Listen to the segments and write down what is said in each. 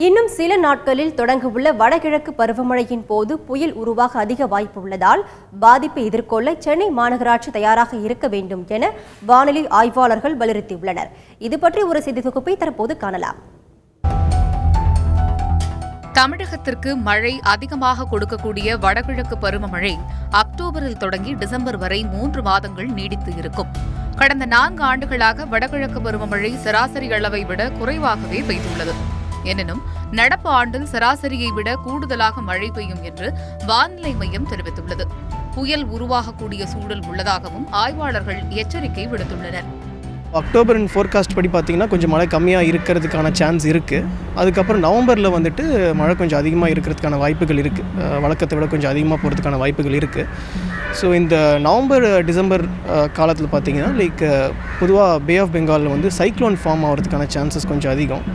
இன்னும் சில நாட்களில் தொடங்கவுள்ள வடகிழக்கு பருவமழையின் போது புயல் உருவாக அதிக வாய்ப்பு உள்ளதால் பாதிப்பை எதிர்கொள்ள சென்னை மாநகராட்சி தயாராக இருக்க வேண்டும் என வானிலை ஆய்வாளர்கள் வலியுறுத்தியுள்ளனர். இது பற்றி ஒரு செய்தி தொகுப்பை தற்போது காணலாம். தமிழகத்திற்கு மழை அதிகமாக கொடுக்கக்கூடிய வடகிழக்கு பருவமழை அக்டோபரில் தொடங்கி டிசம்பர் வரை 3 மாதங்கள் நீடித்து இருக்கும். கடந்த 4 ஆண்டுகளாக வடகிழக்கு பருவமழை சராசரி அளவை விட குறைவாகவே பெய்துள்ளது. எனினும் நடப்பு ஆண்டில் சராசரியை விட கூடுதலாக மழை பெய்யும் என்று வானிலை மையம் தெரிவித்துள்ளது. புயல் உருவாகக்கூடிய சூழல் உள்ளதாகவும் ஆய்வாளர்கள் எச்சரிக்கை விடுத்துள்ளனர். அக்டோபரின் ஃபோர்காஸ்ட் படி பார்த்தீங்கன்னா கொஞ்சம் மழை கம்மியாக இருக்கிறதுக்கான சான்ஸ் இருக்குது. அதுக்கப்புறம் நவம்பரில் வந்துட்டு மழை கொஞ்சம் அதிகமாக இருக்கிறதுக்கான வாய்ப்புகள் இருக்குது. வழக்கத்தை விட கொஞ்சம் அதிகமாக போகிறதுக்கான வாய்ப்புகள் இருக்குது. ஸோ இந்த நவம்பர் டிசம்பர் காலத்தில் பார்த்தீங்கன்னா பொதுவாக பே ஆஃப் பெங்காலில் வந்து சைக்ளோன் ஃபார்ம் ஆகிறதுக்கான சான்சஸ் கொஞ்சம் அதிகம்.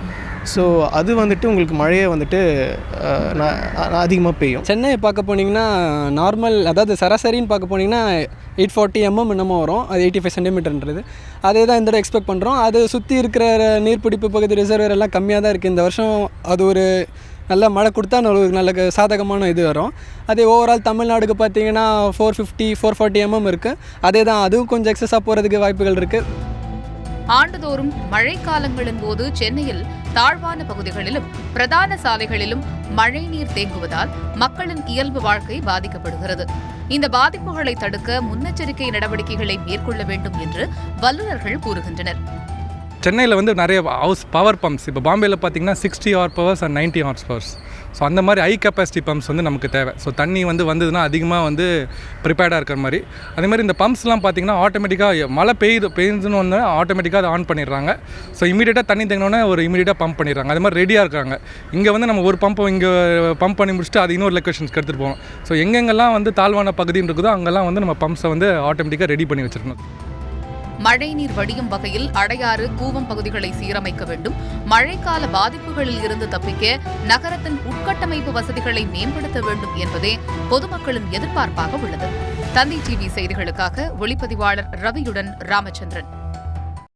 ஸோ அது வந்துட்டு உங்களுக்கு மழையை வந்துட்டு அதிகமாக பெய்யும். சென்னையை பார்க்க போனீங்கன்னா நார்மல், அதாவது சராசரின்னு பார்க்க போனீங்கன்னா 840 mm என்னமோ வரும். அது 85 சென்டிமீட்டர்ன்றது அதே தான் இந்த எக்ஸ்பெக்ட் பண்ணுறோம். அது சுற்றி இருக்கிற நீர்பிடிப்பு பகுதி ரிசர்வர் எல்லாம் கம்மியாக தான் இருக்குது. இந்த வருஷம் அது ஒரு நல்ல மழை கொடுத்தா நல்ல சாதகமான இது வரும். அதே ஓவரால் தமிழ்நாடுக்கு பார்த்தீங்கன்னா 440 mm இருக்குது. அதே தான், அதுவும் கொஞ்சம் எக்ஸஸாக போகிறதுக்கு வாய்ப்புகள் இருக்குது. ஆண்டுதோறும் மழைக்காலங்களின் போது சென்னையில் தாழ்வான பகுதிகளிலும் பிரதான சாலைகளிலும் மழைநீர் தேங்குவதால் மக்களின் இயல்பு வாழ்க்கை பாதிக்கப்படுகிறது. இந்த பாதிப்புகளை தடுக்க முன்னெச்சரிக்கை நடவடிக்கைகளை மேற்கொள்ள வேண்டும் என்று வல்லுநர்கள் கூறுகின்றனர். சென்னையில் வந்து நிறைய பவர் பம்ப்ஸ், இப்போ பாம்பேயில் பார்த்தீங்கன்னா 60 ஹார்ஸ் அண்ட் 90 ஹார்ஸ். ஸோ அந்த மாதிரி ஹை கெப்பாசிட்டி பம்ப்ஸ் வந்து நமக்கு தேவை. ஸோ தண்ணி வந்ததுன்னா அதிகமாக ப்ரிப்பேர்டாக இருக்கிற மாதிரி. அதேமாதிரி இந்த பம்ப்ஸ்லாம் பார்த்தீங்கன்னா ஆட்டோமேட்டிக்காக மழை பெய்யுதுன்னு ஒன்று ஆட்டோமேட்டிக்காக அதை ஆன் பண்ணிடுறாங்க. ஸோ இமீடியட்டாக தண்ணி தேங்கினோன்னே இமீடியட்டாக பம்ப் பண்ணிடுறாங்க. அது மாதிரி ரெடியாக இருக்காங்க. இங்கே நம்ம ஒரு இங்கே பம்ப் பண்ணி முடிச்சுட்டு அது இன்னொரு லொக்கேஷன்ஸ்க்கு எடுத்துகிட்டு போவோம். ஸோ எங்கெங்கெல்லாம் தாழ்வான பகுதின்னு இருக்குதோ அங்கெல்லாம் நம்ம பம்ப்ஸை ஆட்டோமேட்டிக்காக ரெடி பண்ணி வச்சிருக்கணும். மழைநீர் வடியும் வகையில் அடையாறு, கூவம் பகுதிகளை சீரமைக்க வேண்டும். மழைக்கால பாதிப்புகளில் இருந்து தப்பிக்க நகரத்தின் உட்கட்டமைப்பு வசதிகளை மேம்படுத்த வேண்டும் என்பதே பொதுமக்களின் எதிர்பார்ப்பாக உள்ளது. தந்தி டிவி செய்திகளுக்காக ஒளிப்பதிவாளர் ரவியுடன் ராமச்சந்திரன்.